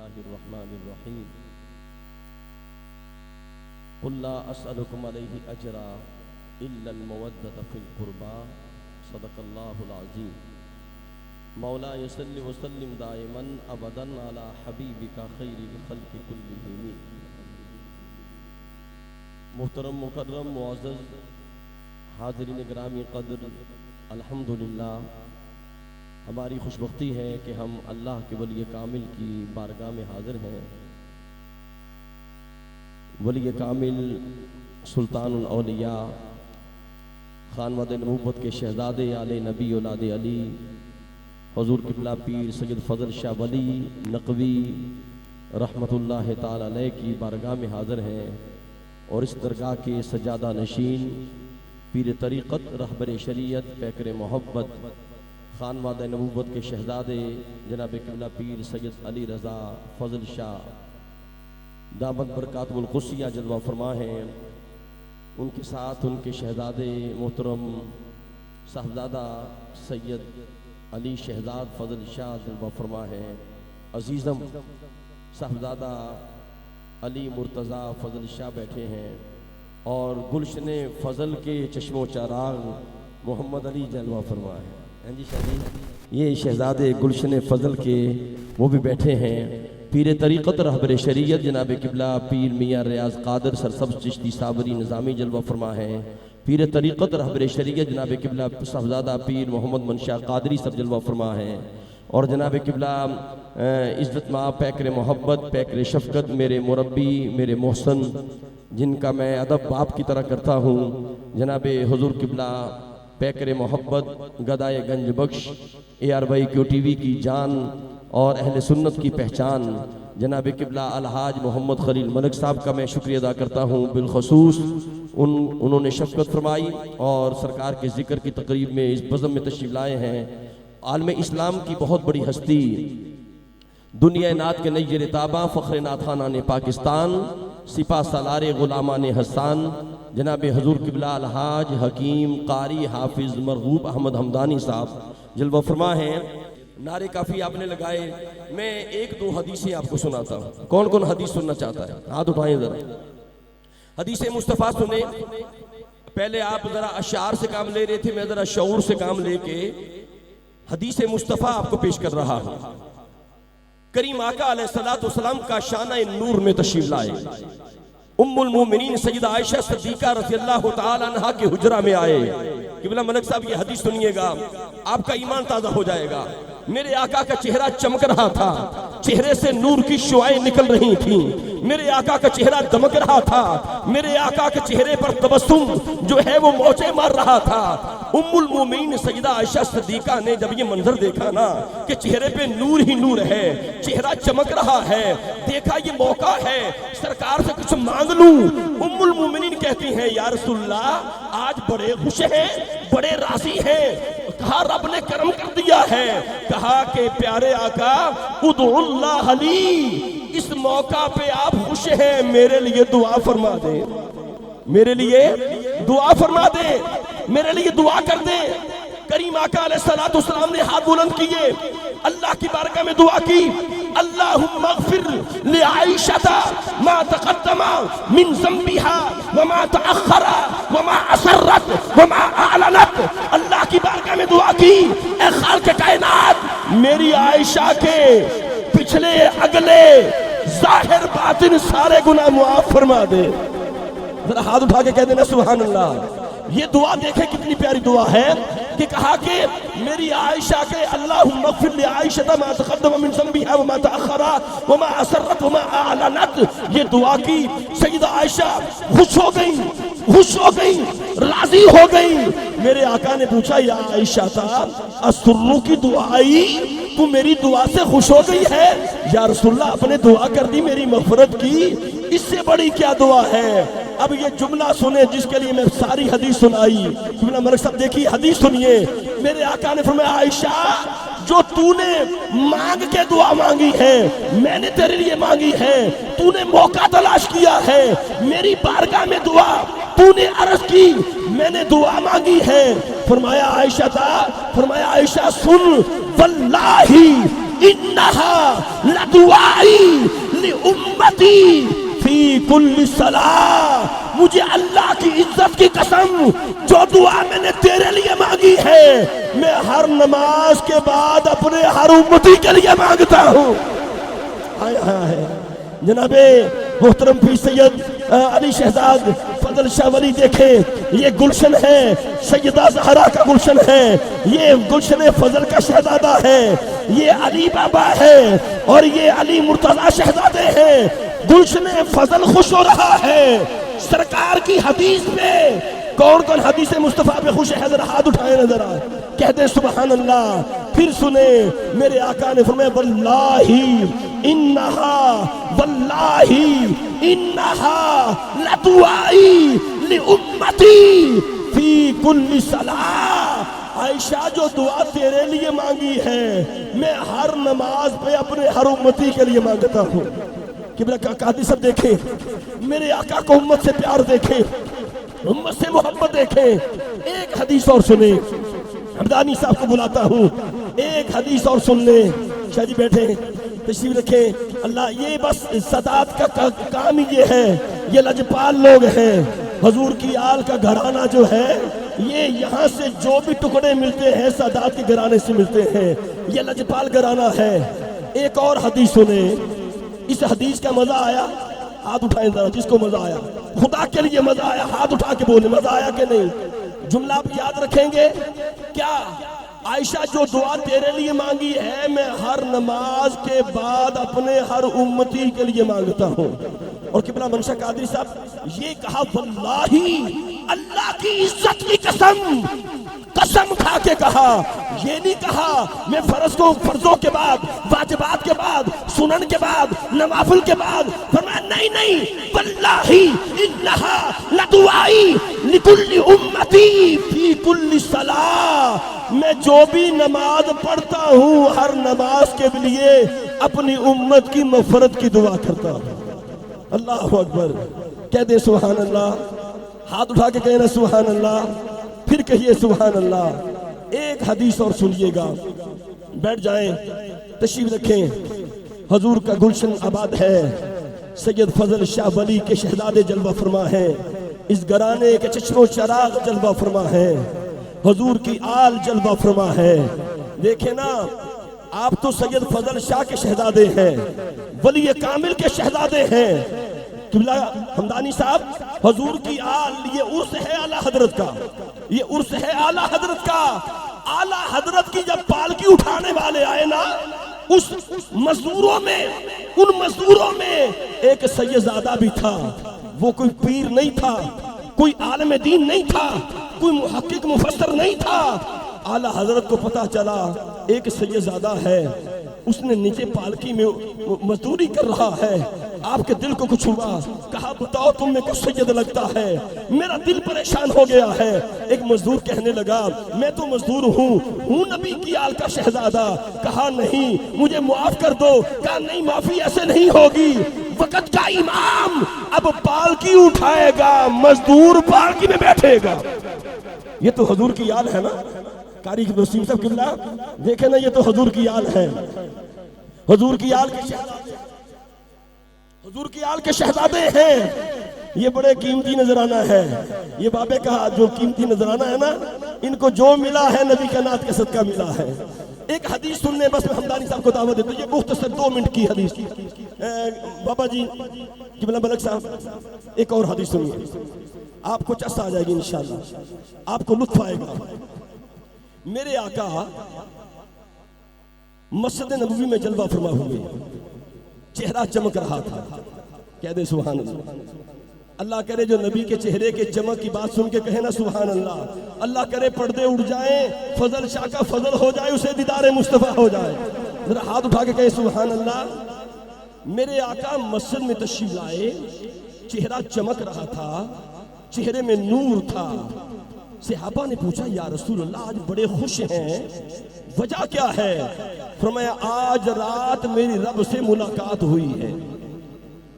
الله الرحمن الرحيم قل لا أسألكم عليه أجرا إلا المودة في القربى صدق الله العظيم مولاي صل وسلم دائما أبدا على حبيبك خير الخلق كلهم محترم مکرم معزز حاضرین گرامی قدر الحمدللہ ہماری خوش بختی ہے کہ ہم اللہ کے ولی کامل کی بارگاہ میں حاضر ہیں۔ ولی کامل سلطان الاولیاء خانواد نبوت کے شہزادے آل نبی اولاد علی حضور قبلہ پیر سید فضل شاہ ولی نقوی رحمت اللہ تعالی علیہ کی بارگاہ میں حاضر ہیں، اور اس درگاہ کے سجادہ نشین پیر طریقت رہبر شریعت پیکر محبت خانواد نبوت کے شہزادے جناب قبلہ پیر سید علی رضا فضل شاہ دامت برکاتہ القدسیہ جلوہ فرما ہیں، ان کے ساتھ ان کے شہزادے محترم صاحبزادہ سید علی شہزاد فضل شاہ جلوہ فرما ہیں، عزیزم صاحبزادہ علی مرتضیٰ فضل شاہ بیٹھے ہیں، اور گلشن فضل کے چشم و چراغ محمد علی جلوہ فرما ہے۔ جی یہ شہزادے گلشن فضل کے وہ بھی بیٹھے ہیں، پیر طریقت رہبر شریعت جناب قبلہ پیر میاں ریاض قادر سرسبز چشتی صابری نظامی جلوہ فرما ہے، پیر طریقت رہبر شریعت جناب قبلہ صاحبزادہ پیر محمد منشا قادری سب جلوہ فرما ہے، اور جناب قبلہ عزت ماں پیکر محبت پیکر شفقت میرے مربی میرے محسن جن کا میں ادب باپ کی طرح کرتا ہوں، جناب حضور قبلہ پیکر محبت گدائے گنج بخش ARY QTV کی جان اور اہل سنت کی پہچان جناب قبلہ الحاج محمد خلیل ملک صاحب کا میں شکریہ ادا کرتا ہوں، بالخصوص انہوں نے شفقت فرمائی اور سرکار کے ذکر کی تقریب میں اس بزم میں تشریف لائے ہیں۔ عالم اسلام کی بہت بڑی ہستی، دنیا نعت کے نیر تاباں فخر نعت خانان پاکستان سپاہ سالار غلامان حسان جناب حضور قبلہ الحاج حکیم قاری حافظ مرغوب احمد حمدانی صاحب جلوہ فرما ہیں۔ نعرے کافی آپ نے لگائے، میں ایک دو حدیثیں آپ کو سناتا ہوں۔ کون کون حدیث سننا چاہتا ہے ہاتھ اٹھائیں ذرا۔ حدیث مصطفیٰ سنیں، پہلے آپ ذرا اشعار سے کام لے رہے تھے، میں ذرا شعور سے کام لے کے حدیث مصطفیٰ آپ کو پیش کر رہا ہوں۔ کریم آقا علیہ السلام کا شانہ نور میں تشریف لائے، ام المومنین سیدہ عائشہ صدیقہ رضی اللہ تعالی عنہ کے حجرہ میں آئے۔ قبلہ ملک صاحب یہ حدیث سنیے گا، آپ کا ایمان تازہ ہو جائے گا۔ میرے آقا کا چہرہ چمک رہا تھا، چہرے سے نور کی شعائیں نکل رہی تھیں، میرے آقا کا چہرہ دمک رہا تھا، میرے آقا کے چہرے پر تبسم جو ہے وہ موجے مار رہا تھا۔ ام المومنین سیدہ عائشہ صدیقہ نے جب یہ منظر دیکھا نا کہ چہرے پہ نور ہی نور ہے، چہرہ چمک رہا ہے، دیکھا یہ موقع ہے سرکار سے کچھ مانگ لوں۔ ام المومنین کہتی ہیں یا رسول اللہ آج بڑے خوش ہیں، بڑے راضی ہیں، کہا رب نے کرم کر دیا ہے، کہا کہ پیارے آقا ادعو اللہ لی، اس موقع پہ آپ خوش ہیں، میرے لیے دعا فرما دیں، میرے لیے دعا فرما دیں، میرے لیے دعا کر دیں۔ کریم آقا علیہ السلام نے ہاتھ بلند کیے، اللہ کی بارگاہ میں دعا کی، اللہم اغفر لعائشہ ما تقدم من ذنبها وما تأخر وما اسرت وما اعلنت۔ اللہ کی بارگاہ میں دعا کی، اے خالق کائنات میری عائشہ کے پچھلے اگلے ظاہر باطن سارے گناہ معاف فرما دے۔ ذرا ہاتھ اٹھا کے کہہ دینا سبحان اللہ۔ یہ دعا دیکھیں کتنی پیاری دعا ہے کہ کہا کہ میری عائشہ کے اللہم اغفر لعائشہ ما تقدم من ذنبها وما تأخر وما اسرت وما اعلنت۔ یہ دعا کی سیدہ عائشہ خوش ہو گئی، خوش ہو گئی، راضی ہو گئی۔ میرے آقا نے پوچھا یا عائشہ اسرو کی دعائی، تو میری دعا سے خوش ہو گئی ہے؟ یا رسول اللہ آپ نے دعا کر دی میری مغفرت کی، اس سے بڑی کیا دعا ہے؟ اب یہ جملہ سنیں جس کے لیے میں ساری حدیث سنائی۔ قبلہ ملک صاحب دیکھیے حدیث سنیے، میرے آقا نے فرمایا عائشہ جو تو نے مانگ کے دعا مانگی ہے میں نے تیرے لیے مانگی ہے، تو نے موقع تلاش کیا ہے، میری بارگاہ میں دعا تو نے عرض کی، میں نے دعا مانگی ہے۔ فرمایا عائشہ سن واللہ انہا لدعائی لامتی فی کل صلاۃ، مجھے اللہ کی عزت کی قسم جو دعا میں نے تیرے لیے مانگی ہے میں ہر نماز کے بعد اپنے ہر امتی کے لیے مانگتا ہوں۔ جناب محترم پیر سید علی شہزاد فضل شاہ ولی دیکھیں، یہ گلشن ہے سیدہ زہرا کا گلشن ہے، یہ گلشن فضل کا شہزادہ ہے، یہ علی بابا ہے اور یہ علی مرتضی شہزادے ہیں۔ گلشن فضل خوش ہو رہا ہے سرکار کی حدیث پہ۔ کون کون حدیث مصطفیٰ پہ خوش ہے؟ ذرا ہاتھ اٹھائیں نظر آئے، کہتے سبحان اللہ۔ پھر سنیں میرے آقا نے فرمایا واللہ انہا واللہ انہا لدعائی لامتی فی کل صلاۃ، عائشہ جو دعا تیرے لیے مانگی ہے میں ہر نماز پہ اپنے ہر امتی کے لیے مانگتا ہوں۔ قبلہ کا قادری سب دیکھیں، میرے آقا کو امت سے پیار دیکھیں، امت سے محبت دیکھیں۔ ایک حدیث اور سنیں، حمدانی صاحب کو بلاتا ہوں، ایک حدیث اور سن لیں۔ شاہ جی بیٹھے تشریف رکھیں۔ اللہ یہ بس سادات کا کام ہی یہ ہے، یہ لجپال لوگ ہیں۔ حضور کی آل کا گھرانہ جو ہے یہ یہاں سے جو بھی ٹکڑے ملتے ہیں سادات کے گھرانے سے ملتے ہیں، یہ لجپال گھرانہ ہے۔ ایک اور حدیث سنیں، اس حدیث کا مزہ آیا؟ ہاتھ اٹھائیں ذرا جس کو مزہ آیا، خدا کے لیے مزہ آیا، ہاتھ اٹھا کے بولیں مزہ آیا کہ نہیں۔ جملہ آپ یاد رکھیں گے کیا؟ عائشہ جو دعا تیرے لیے مانگی ہے میں ہر نماز کے بعد اپنے ہر امتی کے لیے مانگتا ہوں۔ اور قبلہ منشا قادری صاحب یہ کہا واللہ، اللہ کی عزت کی قسم، قسم کھا کے کہا، یہ نہیں کہا میں فرضوں کے بعد، واجبات کے بعد، سنن کے بعد، نوافل کے بعد، فرمایا نہیں نہیں واللہ انہا لدعائی لکل امتی فی کل صلاۃ، میں جو بھی نماز پڑھتا ہوں ہر نماز کے لیے اپنی امت کی مغفرت کی دعا کرتا ہوں۔ اللہ اکبر، کہہ دے سبحان اللہ، ہاتھ اٹھا کے کہنا سبحان اللہ، پھر کہیے سبحان اللہ۔ ایک حدیث اور سنیے گا، بیٹھ جائیں تشریف رکھیں۔ حضور کا گلشن آباد ہے، سید فضل شاہ ولی کے شہزادے جلوہ فرما ہیں، اس گھرانے کے چشم و چراغ جلوہ فرما ہیں، حضور کی آل جلوہ فرما ہے۔ دیکھیں نا، آپ تو سید فضل شاہ کے شہزادے ہیں، ولی کامل کے شہزادے ہیں۔ قبلہ حمدانی صاحب حضور کی آل، یہ عرس ہے اعلیٰ حضرت کا، یہ عرس ہے اعلیٰ حضرت کا۔ اعلیٰ حضرت کی جب پالکی اٹھانے والے آئے نا، اس مزدوروں میں، ان مزدوروں میں ایک سیدزادہ بھی تھا۔ وہ کوئی پیر نہیں تھا، کوئی عالم دین نہیں تھا، کوئی محقق مفسر نہیں تھا۔ اعلیٰ حضرت کو پتا چلا ایک سیدزادہ ہے، اس نے نیچے پالکی میں مزدوری کر رہا ہے۔ آپ کے دل کو کچھ ہوا، کہا بتاؤ تم میں کچھ سید لگتا ہے، میرا دل پریشان ہو گیا ہے۔ ایک مزدور کہنے لگا میں تو مزدور ہوں نبی کی آل کا شہزادہ۔ کہا نہیں مجھے معاف کر دو۔ کہا نہیں معافی ایسے نہیں ہوگی، وقت کا امام اب پالکی اٹھائے گا، مزدور پالکی میں بیٹھے گا۔ یہ تو حضور کی آل ہے نا، قاری وسیم صاحب قبلہ دیکھیں نا، یہ تو حضور کی آل ہے، حضور کی آل کے شہزادے، حضور کی آل کے شہزادے ہیں۔ یہ بڑے قیمتی نذرانہ ہے، یہ بابے کا جو قیمتی نذرانہ ہے نا، ان کو جو ملا ہے نبی کا نات کا صدقہ ملا ہے۔ ایک حدیث سننے بس میں حمدانی صاحب کو دعوت دیتا ہوں، یہ مختصر 2 منٹ کی حدیث۔ بابا جی قبلہ ملک صاحب ایک اور حدیث سنیے، آپ کو چس آ جائے گی انشاءاللہ، آپ کو لطف آئے گا۔ میرے آقا مسجد نبوی میں جلوہ فرما ہوئے، چہرہ چمک رہا تھا، کہہ دے سبحان اللہ۔ اللہ کرے جو نبی کے چہرے کے چمک کی بات سن کے کہے نا سبحان اللہ، اللہ کرے پردے اڑ جائیں، فضل شاہ کا فضل ہو جائے، اسے دیدار مصطفیٰ ہو جائے۔ ذرا ہاتھ اٹھا کے کہے سبحان اللہ۔ میرے آقا مسجد میں تشریف لائے، چہرہ چمک رہا تھا، چہرے میں نور تھا۔ صحابہ نے پوچھا یا رسول اللہ آج بڑے خوش ہیں، وجہ کیا ہے؟ فرمایا آج رات میری رب سے ملاقات ہوئی ہے۔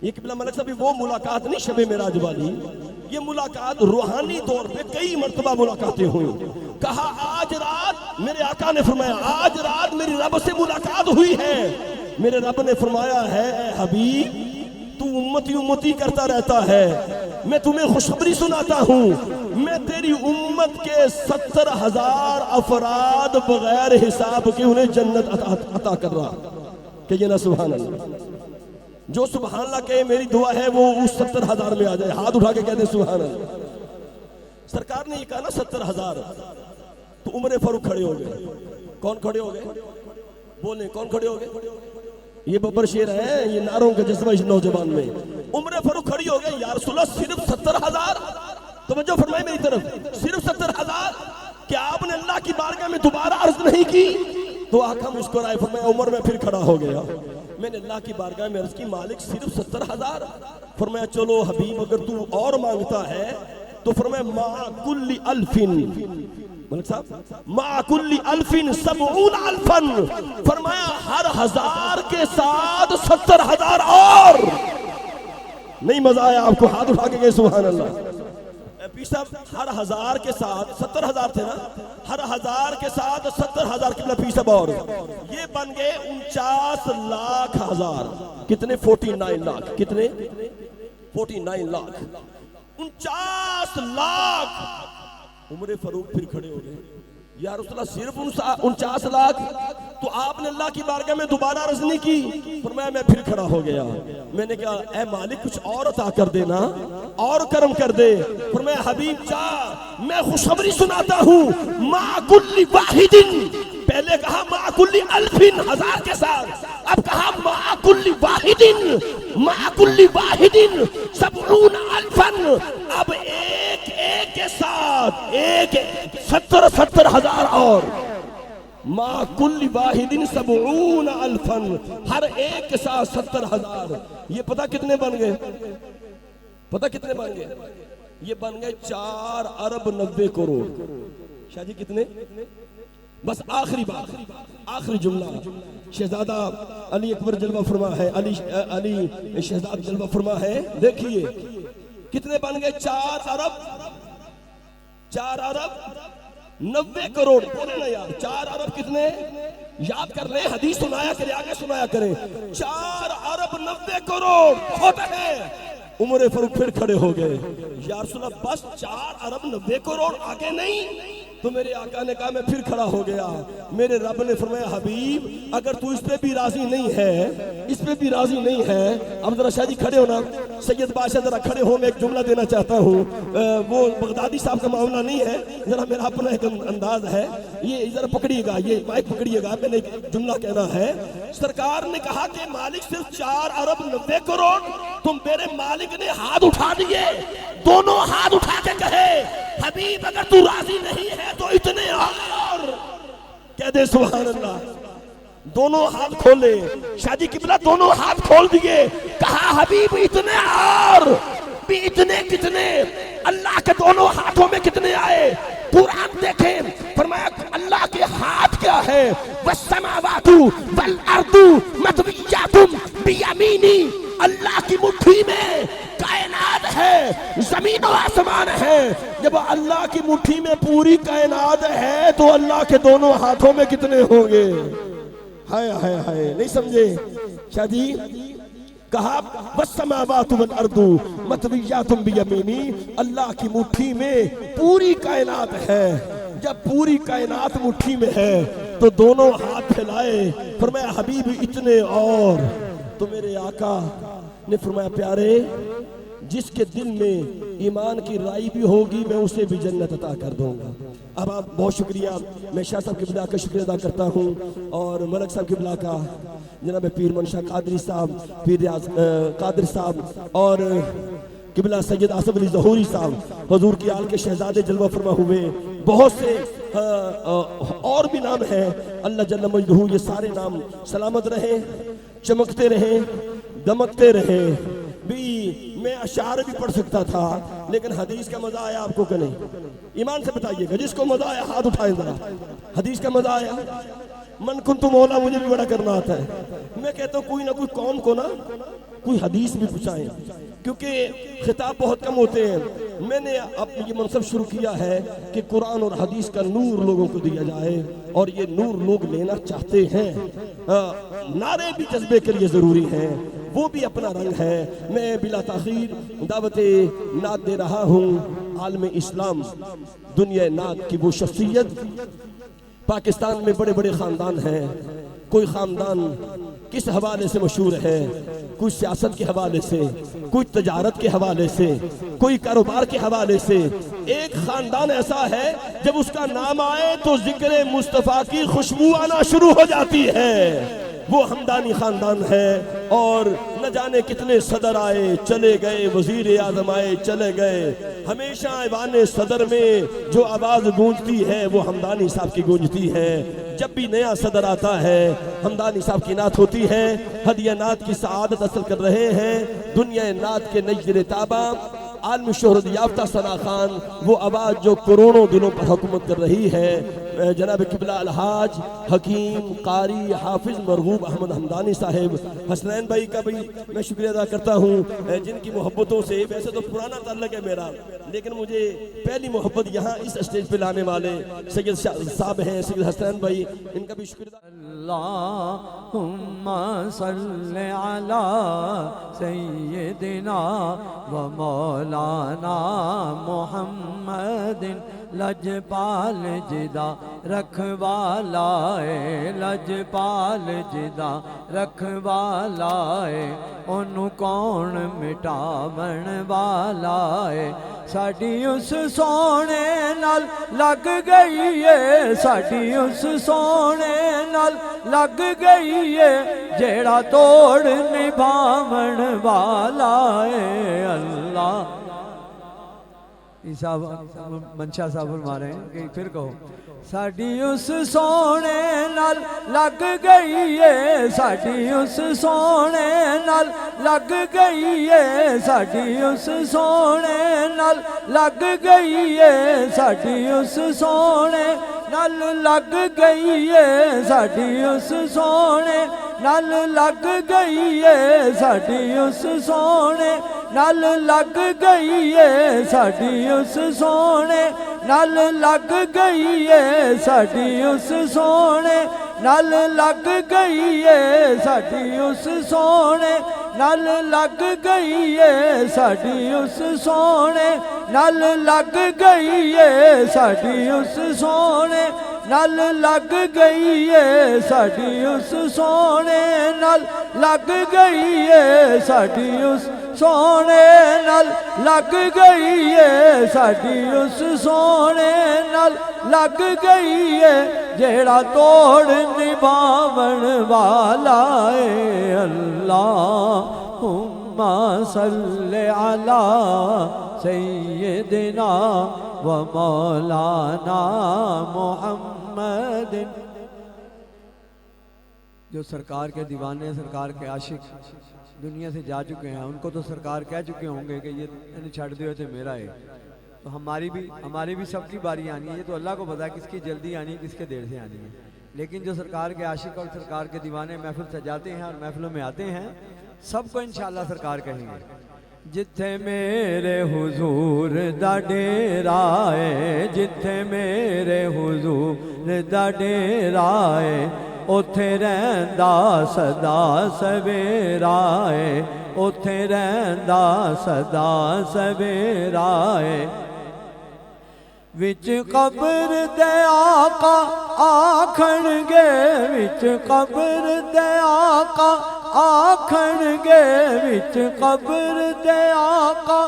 یہ قبلہ ملک صاحب وہ ملاقات نہیں شب معراج والی، یہ ملاقات روحانی طور پہ کئی مرتبہ ملاقاتیں ہوئی. کہا آج رات، میرے آقا نے فرمایا آج رات میری رب سے ملاقات ہوئی ہے. میرے رب نے فرمایا ہے اے حبیب تو امتی امتی کرتا رہتا ہے، میں تمہیں خوشخبری سناتا ہوں، میں تیری امت کے 70,000 افراد بغیر حساب کے انہیں جنت عطا کر رہا. کہیے نا سبحان اللہ. جو سبحان اللہ کہے میری دعا ہے وہ اس 70,000 میں آ جائے. ہاتھ اٹھا کے کہتے سبحان اللہ. سرکار نے یہ کہا نا 70,000 تو عمر فاروق کھڑے ہو گئے. کون کھڑے ہو گئے؟ بولیں کون کھڑے ہو گئے؟ یہ ببر شیر ہے، یہ نعروں کا جذبہ اس نوجوان میں. عمر فاروق کھڑی ہو گئے. یا رسول اللہ صرف 70,000؟ توجہ فرمائے میری طرف، صرف 70,000؟ کیا آپ نے اللہ کی بارگاہ میں دوبارہ عرض نہیں کی؟ تو آقا مسکرائے فرمایا عمر میں پھر کھڑا ہو گیا. میں نے اللہ کی بارگاہ میں عرض کی مالک صرف 70,000؟ فرمایا چلو حبیب اگر تو اور مانگتا ہے تو فرمایا مع کل الفن، ملک صاحب مع کل الفن 70,000، فرمایا ہر 1000 کے ساتھ 70,000 اور. نہیں مزہ آیا آپ کو؟ ہاتھ اٹھا کے گئے سبحان اللہ. پیر صاحب ہر 1000 کے ساتھ 70,000 تھے نا، ہر 1000 کے ساتھ 70,000 قبلہ پیر صاحب اور یہ بن گئے 49 لاکھ ہزار. کتنے؟ 49 لاکھ. کتنے؟ 49 لاکھ. 49 لاکھ. عمر فاروق پھر کھڑے ہو گئے. یا رسول اللہ صرف 49 لاکھ؟ تو آپ نے اللہ کی بارگاہ میں دوبارہ عرض نہیں کی؟ فرمایا میں پھر کھڑا ہو گیا. میں نے کہا اے مالک کچھ اور عطا کر دینا، اور کرم کر دے. فرمایا حبیب جا میں خوشخبری سناتا ہوں مع کل واحد. پہلے کہا مع کل الفن 1000 کے ساتھ، اب کہا مع کل واحد، مع کل واحد 70,000. اب ایک ایک کے ساتھ ایک 70,000 اور. مع کل واحد 70,000، ہر ایک کے ساتھ 70,000. یہ پتہ کتنے بن گئے؟ پتہ کتنے بن گئے؟ یہ بن گئے 4 ارب 90 کروڑ. شاہ جی کتنے؟ بس آخری بات، آخری جملہ. شہزادہ علی اکبر جلوہ فرما ہے، علی شہزاد جلوہ فرما ہے. دیکھیے کتنے بن گئے؟ 4 ارب 90 کروڑ. بولے نا یار 4 ارب کتنے؟ یاد کر لیں، حدیث سنایا کریں، آگے سنایا کریں. 4 ارب 90 کروڑ ہوتا ہے. عمر فاروق پھر کھڑے ہو گئے. یا رسول اللہ بس 4 ارب 90 کروڑ، آگے نہیں؟ تو میرے آقا نے کہا میں پھر کھڑا ہو گیا. میرے رب نے فرمایا حبیب اگر تو اس پہ بھی راضی نہیں ہے، اس پہ بھی راضی نہیں ہے، اب ذرا شاہ جی کھڑے ہونا، سید بادشاہ ذرا کھڑے ہو. میں ایک جملہ دینا چاہتا ہوں، وہ بغدادی صاحب کا معاملہ نہیں ہے، ذرا میرا اپنا ایک انداز ہے. یہ ذرا پکڑیے گا، یہ مائک پکڑیے گا، میں نے ایک جملہ کہنا ہے. سرکار نے کہا کہ مالک صرف 4 ارب 90 کروڑ. تم میرے مالک نے ہاتھ اٹھا دیے، دونوں ہاتھ اٹھا کے کہے حبیب اگر تو راضی نہیں ہے تو اتنے اور. کہہ دے سبحان اللہ. دونوں ہاتھ کھولے. شاہ جی قبلہ دونوں ہاتھ کھول دیے. کہا حبیب اتنے اور بھی. اتنے کتنے؟ اللہ کے دونوں ہاتھوں میں کتنے آئے؟ قرآن دیکھیں، فرمایا اللہ کے ہاتھ کیا ہے؟ والسماوات والارض مطویات بیمینی. اللہ کی مٹھی میں کائنات ہے، زمین و آسمان ہے. جب اللہ کی مٹھی میں پوری کائنات ہے تو اللہ کے دونوں ہاتھوں میں کتنے ہوں گے؟ ہائے ہائے ہائے. نہیں سمجھے شاہ جی؟ کہا والسماوات والارض مطویات بیمینی. اللہ کی مٹھی میں پوری کائنات ہے. جب پوری کائنات مٹھی میں ہے تو دونوں ہاتھ پھیلائے. فرمایا حبیب اتنے اور. تو میرے آقا نے فرمایا پیارے جس کے دل میں ایمان کی رائی بھی ہوگی میں اسے بھی جنت عطا کر دوں گا. اب آپ بہت شکریہ. میں شاہ صاحب قبلہ کا شکریہ ادا کرتا ہوں، اور ملک صاحب قبلہ کا، جناب پیر منشا قادری صاحب، پیر ریاض قادر صاحب، اور قبلہ سید آصف علی ظہوری صاحب، حضور کی آل کے شہزادے جلوہ فرما ہوئے. بہت سے اور بھی نام ہیں، اللہ جل مجدہ یہ سارے نام سلامت رہیں، چمکتے رہیں، دمکتے رہیں. بھی میں اشعار بھی پڑھ سکتا تھا لیکن حدیث کا مزہ آیا آپ کو کہ نہیں؟ ایمان سے بتائیے گا، جس کو مزہ آیا ہاتھ اٹھائیں ذرا. حدیث کا مزہ آیا؟ من کنت مولا مجھے بھی بڑا کرنا آتا ہے. میں کہتا ہوں کوئی نہ کوئی قوم کو نا کوئی حدیث بھی پہنچائیں، کیونکہ خطاب بہت کم ہوتے ہیں۔ میں نے اپنی یہ منصب شروع کیا ہے کہ قرآن اور حدیث کا نور لوگوں کو دیا جائے، اور یہ نور لوگ لینا چاہتے ہیں۔ نعرے بھی جذبے کے لیے ضروری ہیں، وہ بھی اپنا رنگ ہے۔ میں بلا تاخیر دعوت نعت دے رہا ہوں عالم اسلام، دنیا نعت کی وہ شخصیت۔ پاکستان میں بڑے بڑے خاندان ہیں، کوئی خاندان کس حوالے سے مشہور ہے، کوئی سیاست کے حوالے سے، کوئی تجارت کے حوالے سے، کوئی کاروبار کے حوالے سے۔ ایک خاندان ایسا ہے جب اس کا نام آئے تو ذکر مصطفیٰ کی خوشبو آنا شروع ہو جاتی ہے، وہ ہمدانی خاندان ہے۔ اور نہ جانے کتنے صدر آئے چلے گئے، وزیر اعظم آئے چلے گئے، ہمیشہ ایوان صدر میں جو آواز گونجتی ہے وہ ہمدانی صاحب کی گونجتی ہے۔ جب بھی نیا صدر آتا ہے ہمدانی صاحب کی نعت ہوتی ہے۔ ہدیہ نعت کی سعادت حاصل کر رہے ہیں دنیا نعت کے نجر تابہ، عالم شہرت یافتہ ثنا خان، وہ آواز جو کروڑوں دلوں پر حکومت کر رہی ہے۔ جناب قبلہ الحاج حکیم قاری حافظ مرغوب احمد ہمدانی صاحب، حسنین بھائی کا بھی میں شکریہ ادا کرتا ہوں، جن کی محبتوں سے، ویسے تو پرانا تعلق ہے میرا، لیکن مجھے پہلی محبت یہاں اس اسٹیج پہ لانے والے سید صاحب ہیں، سید حسنین بھائی، ان کا بھی شکریہ۔ اللہم صلی علی سیدنا و مولانا محمد لجپال جدا رکھوالائے، لجپال جدا رکھوالائے، انہوں کون مٹاون والائے۔ ساڈی اس سونے نال لگ گئی ہے، ساڈی اس سونے نال لگ گئی ہے، جیڑا توڑ نبھاون والا ہے۔ اللہ منشا صاحب فرما رہے ہیں کہ پھر کہو، ساڈی اس سونے نال لگ گئی ہے، ساڈی اس سونے نال لگ گئی ہے، ساڈی اس سونے نال لگ گئی ہے، ساڈی اس سونے نال لگ گئی ہے، ساڈی اس سونے نال لگ گئی ہے، ساڈی اس سونے نال لگ گئی ہے، ساڈی اس سونے نال لگ گئی ہے، ساڈی اس سونے نال لگ گئی ہے، ساڈی اس سونے نال لگ گئی ہے، ساڈی اس سونے نال لگ گئی ہے، ساڈی اس سونے نال لگ گئی ہے، ساڈی اس سونے نال لگ گئی ہے، ساڈی اس سونے نال لگ گئی ہے، ساڈی اس سونے نال لگ گئی ہے، جیڑا توڑ نبھاون والا ہے۔ اللہم صلی علی سیدنا و مولانا محمد۔ جو سرکار کے دیوانے، سرکار کے عاشق دنیا سے جا چکے ہیں، ان کو تو سرکار کہہ چکے ہوں گے کہ یہ انہیں چھڑ دیو تھے میرا ہے، تو ہماری بھی سب کی باری آنی ہے۔ یہ تو اللہ کو پتا ہے کس کی جلدی آنی ہے، کس کے دیر سے آنی ہے، لیکن جو سرکار کے عاشق اور سرکار کے دیوانے محفل سجاتے ہیں اور محفلوں میں آتے ہیں، سب کو انشاءاللہ سرکار کہیں گے۔ جتھے میرے حضور دا ڈیرا ہے، جتھے میرے حضور دا ڈیرا ہے، اوتھے رہندا سدا سویرا ہے، اوتھے رہندا سدا سویرا ہے۔ وچ قبر دے آقا آکھن گے، وچ قبر دے آقا آکھن گے، وچ قبر دے آقا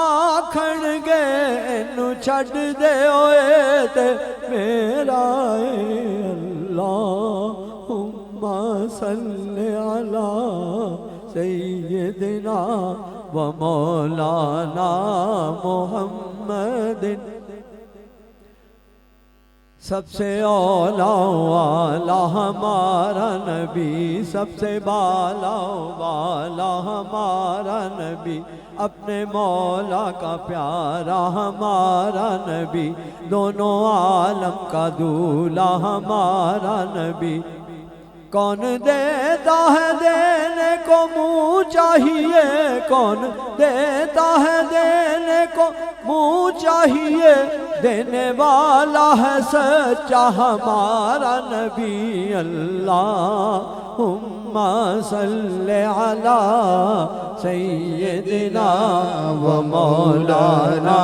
آکھن گے، اینو چھڈ دے ہوئے تے میرا اے۔ اللہم صلی علی سیدنا و مولانا محمد۔ سب سے اولا والا ہمارا نبی، سب سے بالا والا ہمارا نبی، اپنے مولا کا پیارا ہمارا نبی، دونوں عالم کا دولہ ہمارا نبی۔ کون دیتا ہے دینے کو منہ چاہیے، کون دیتا ہے دینے کو منہ چاہیے، دینے والا ہے سچا ہمارا نبی۔ اللہم صلی علی سیدنا و مولانا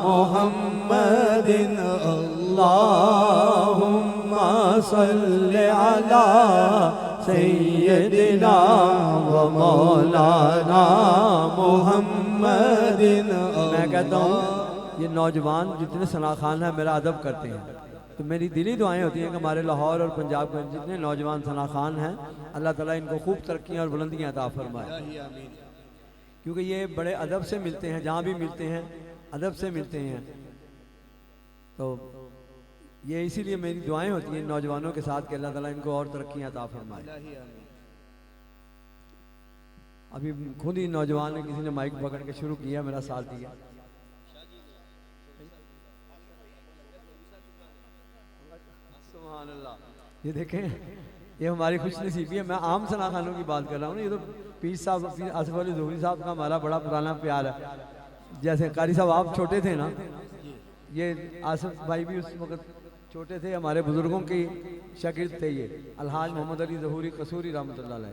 محمد، اللہم صلی علی سیدنا و مولانا محمد۔ میں کہتا ہوں یہ نوجوان جتنے ثنا خان ہیں میرا ادب کرتے ہیں، تو میری دلی دعائیں ہوتی ہیں کہ ہمارے لاہور اور پنجاب میں جتنے نوجوان ثنا خان ہیں اللہ تعالیٰ ان کو خوب ترقیاں اور بلندیاں عطا فرمائے، کیونکہ یہ بڑے ادب سے ملتے ہیں، جہاں بھی ملتے ہیں ادب سے ملتے ہیں، تو یہ اسی لیے میری دعائیں ہوتی ہیں نوجوانوں کے ساتھ کہ اللہ تعالیٰ ان کو اور ترقیاں عطا فرمائے۔ ابھی خود ہی نوجوان نے کسی نے مائک پکڑ کے شروع کیا، میرا ساتھ دیا۔ سبحان اللہ، یہ دیکھیں یہ ہماری خوش نصیبی ہے۔ میں عام ثنا خانوں کی بات کر رہا ہوں نا، یہ تو پیر صاحب آصف علی ظہوری صاحب کا ہمارا بڑا پرانا پیار ہے۔ جیسے قاری صاحب آپ چھوٹے تھے نا، یہ آصف بھائی بھی اس وقت چھوٹے تھے، ہمارے بزرگوں کی شاگرد تھے، یہ الحاج محمد علی ظہوری قصوری رحمۃ اللہ علیہ،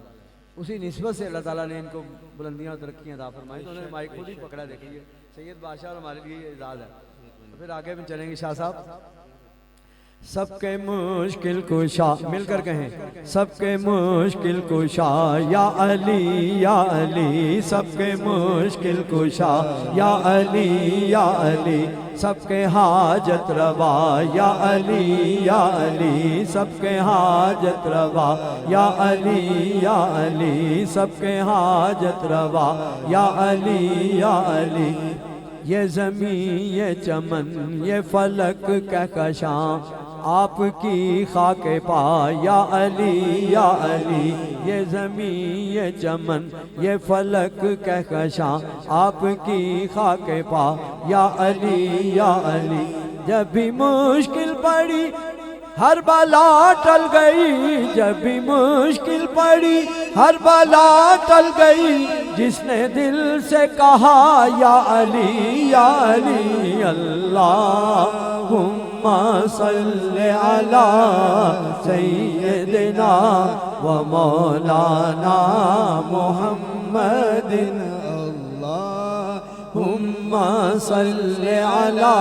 اسی نسبت سے اللہ تعالیٰ نے ان کو بلندیاں اور ترقیاں عطا فرمائی، تو انہوں نے مائک خود ہی پکڑا۔ دیکھیے سید بادشاہ اور ہمارے لیے اعزاز ہے۔ پھر آگے بھی چلیں گے شاہ صاحب۔ سب کے مشکل کشا، مل کر کہیں سب کے مشکل کشا یا علی یا علی، سب کے مشکل کشا یا علی یا علی، سب کے حاجت روا یا علی یا علی، سب کے حاجت روا یا علی یا علی، سب کے حاجت روا یا علی یا علی۔ یہ زمین یہ چمن یہ فلک کہکشاں آپ کی خاک پا یا علی یا علی، یہ زمین یہ چمن یہ فلک کہکشاں آپ کی خاک پا یا علی یا علی۔ جب بھی مشکل پڑی ہر بلا ٹل گئی، جب بھی مشکل پڑی ہر بلا ٹل گئی، جس نے دل سے کہا یا علی یا علی۔ اللہم صلی علی سیدنا و مولانا محمد، اللہم صلی علی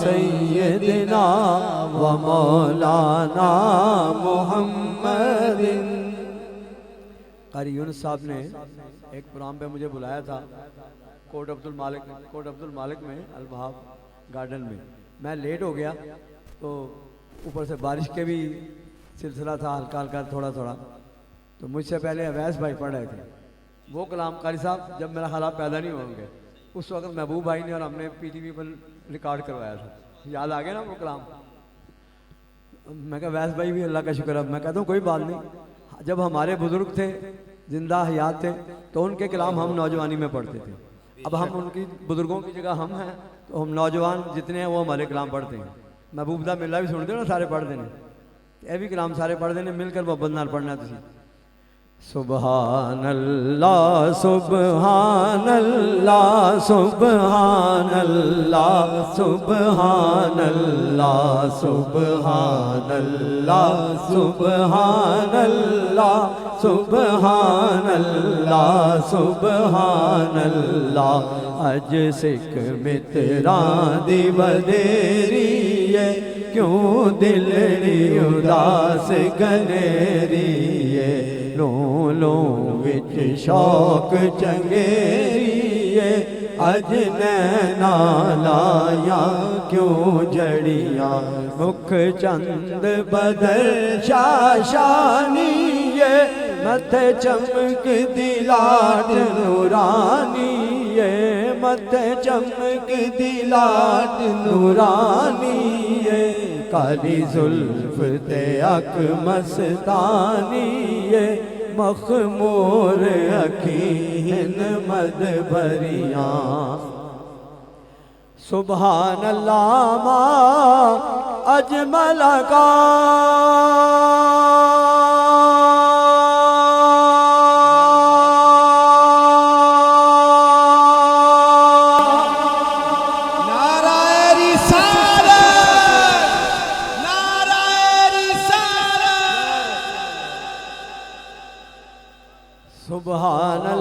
سیدنا و مولانا محمد۔ قاری یونس صاحب نے ایک پروگرام پہ مجھے بلایا تھا کوٹ عبد المالک میں البہاب گارڈن میں، میں لیٹ ہو گیا تو اوپر سے بارش کے بھی سلسلہ تھا ہلکا ہلکا تھوڑا تھوڑا، تو مجھ سے پہلے اویس بھائی پڑھ رہے تھے وہ کلام۔ قاری صاحب جب میرا خیال آپ پیدا نہیں ہوں گے اس وقت محبوب بھائی نے اور ہم نے پی ٹی وی پر ریکارڈ کروایا تھا، یاد آ گیا نا وہ کلام؟ میں کہا اویس بھائی بھی اللہ کا شکر ہے۔ میں کہتا ہوں کوئی بات نہیں، جب ہمارے بزرگ تھے زندہ حیات تھے تو ان کے کلام ہم نوجوانی میں پڑھتے تھے، اب ہم ان کی بزرگوں کی جگہ ہم ہیں تو ہم نوجوان جتنے ہیں وہ ہمارے کلام پڑھتے ہیں۔ محبوب دا ملہ بھی سنتے ہو نا، سارے پڑھ دینے، یہ بھی کلام سارے پڑھ دینے، مل کر محبت نال پڑھنا تھی۔ سبحان اللہ سبحان اللہ سبحان اللہ سبحان اللہ سبحان اللہ سبحان اللہ سبحان اللہ سبحان اللہ۔ اج سکھ متران دی ودیری ہے، کیوں دلڑی اداس گنیری ہے، لوں لوں وچ شوق چنگیری ہے، اج نینا لایا کیوں جڑیاں، مکھ چند بدر شاشانی ہے، متھے چمک دی لاٹ نورانی ہے، متھے چمک دی لاٹ نورانی ہے، کالی زلف تے اک مستانی ہے، مخمور اکھیں مد بھریاں۔ سبحان اللہ ما اجمل کا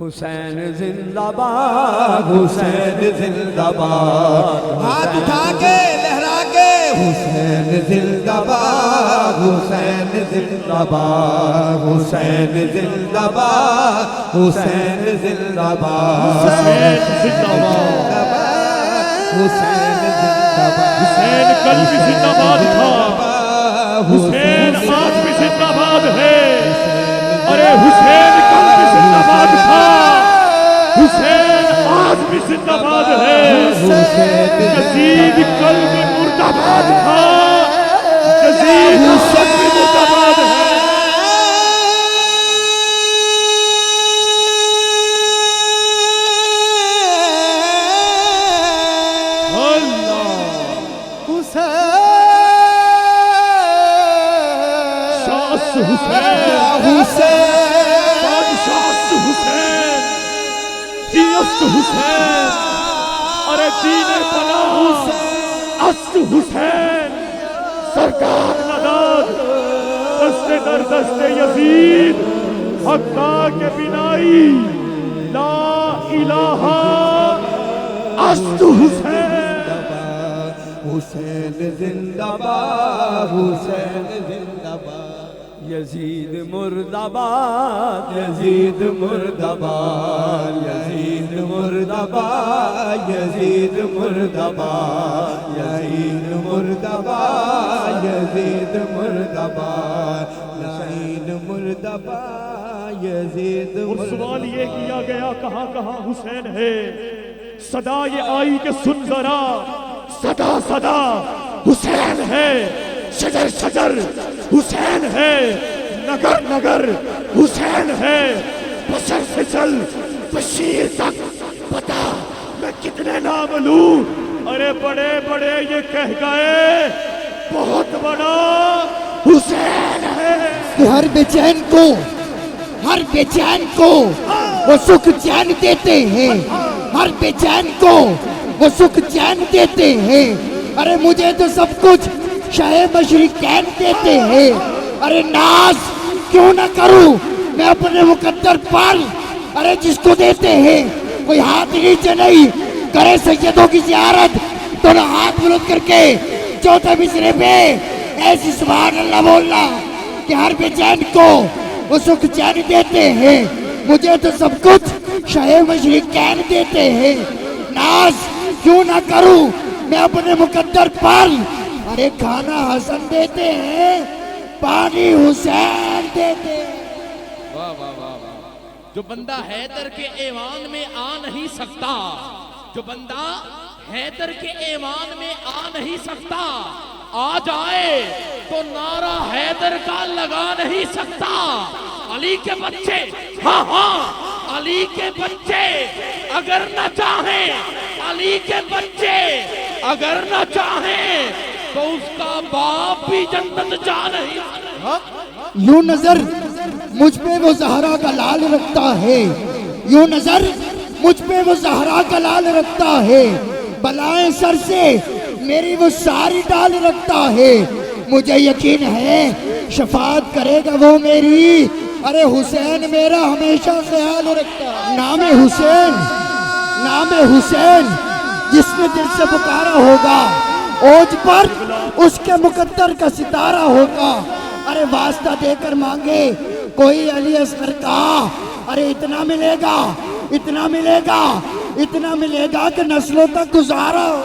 حسین زندہ باد، حسین زندہ باد، ہاتھ اٹھا کے لہرا کے حسین زندہ باد، حسین زندہ باد، حسین زندہ باد، حسین زندہ باد، حسین زندہ باد، حسین زندہ باد، حسین کل بھی زندہ باد تھا، حسین آج بھی زندہ باد ہے، ارے حسین کل بھی زندہ باد تھا، حسین آج بھی زندہ باد ہے، یزید کل بھی مردہ باد تھا، یزید آج بھی مردہ باد ہے۔ حسین ارے دین پناہ است حسین سرکار نداد دست در دست یزید حقا کے بنائی لا الہ است حسین، حسین زندہ باد، حسین زندہ باد، یزید مرداباد، یزید مرداباد، یزید مرداباد، یزید مرداباد، یزید مرداباد، یزید مرداباد، یزید مرداباد، یزید اور سوال یہ کیا گیا کہاں کہاں حسین ہے، صدا یہ آئی کہ سن ذرا، صدا صدا حسین ہے، شجر شجر حسین ہے، نگر نگر حسین ہے، بشر سے چل بشیر تک بتا میں کتنے نام لوں، ارے بڑے بڑے یہ کہہ گئے بہت بڑا حسین ہے۔ ہر بے چین کو وہ سکھ چین دیتے ہیں، ہر بے چین کو وہ سکھ چین دیتے ہیں، ارے مجھے تو سب کچھ شاہ مشرقین دیتے ہیں، ارے ناز کیوں نہ کروں میں اپنے مقدر پر، ارے جس کو دیتے ہیں کوئی ہاتھ نیچے نہیں کرے سیدوں کی زیارت، دونوں ہاتھ بلند کر کے چوتھے مصرے پہ ایسی سبحان اللہ بولنا کہ ہر بے چین کو وہ سکھ چین دیتے ہیں، مجھے تو سب کچھ شاہ مشرقین دیتے ہیں، ناز کیوں نہ کروں میں اپنے مقدر پر، ارے کھانا حسن دیتے ہیں پانی حسین دیتے ہیں۔ جو بندہ حیدر کے ایوان میں آ نہیں سکتا، جو بندہ حیدر کے ایوان میں آ نہیں سکتا، آ جائے تو نعرہ حیدر کا لگا نہیں سکتا۔ علی کے بچے، ہاں ہاں علی کے بچے اگر نہ چاہیں، علی کے بچے اگر نہ چاہیں تو اس کا باپ بھی جنت جا نہیں۔ یوں نظر مجھ پہ وہ زہرا کا لال رکھتا ہے، یوں نظر مجھ پہ وہ زہرا کا لال رکھتا ہے، بلائیں سر سے میری وہ ساری ڈال رکھتا ہے، مجھے یقین ہے شفاعت کرے گا وہ میری، ارے حسین میرا ہمیشہ خیال رکھتا ہے۔ نام حسین جس نے دل سے پکارا ہوگا، اوج پر اس کے مقدر کا ستارہ ہوگا، ارے واسطہ دے کر مانگے کوئی علی اصغر کا، ارے اتنا ملے گا اتنا ملے گا اتنا ملے گا کہ نسلوں تک گزارا ہو۔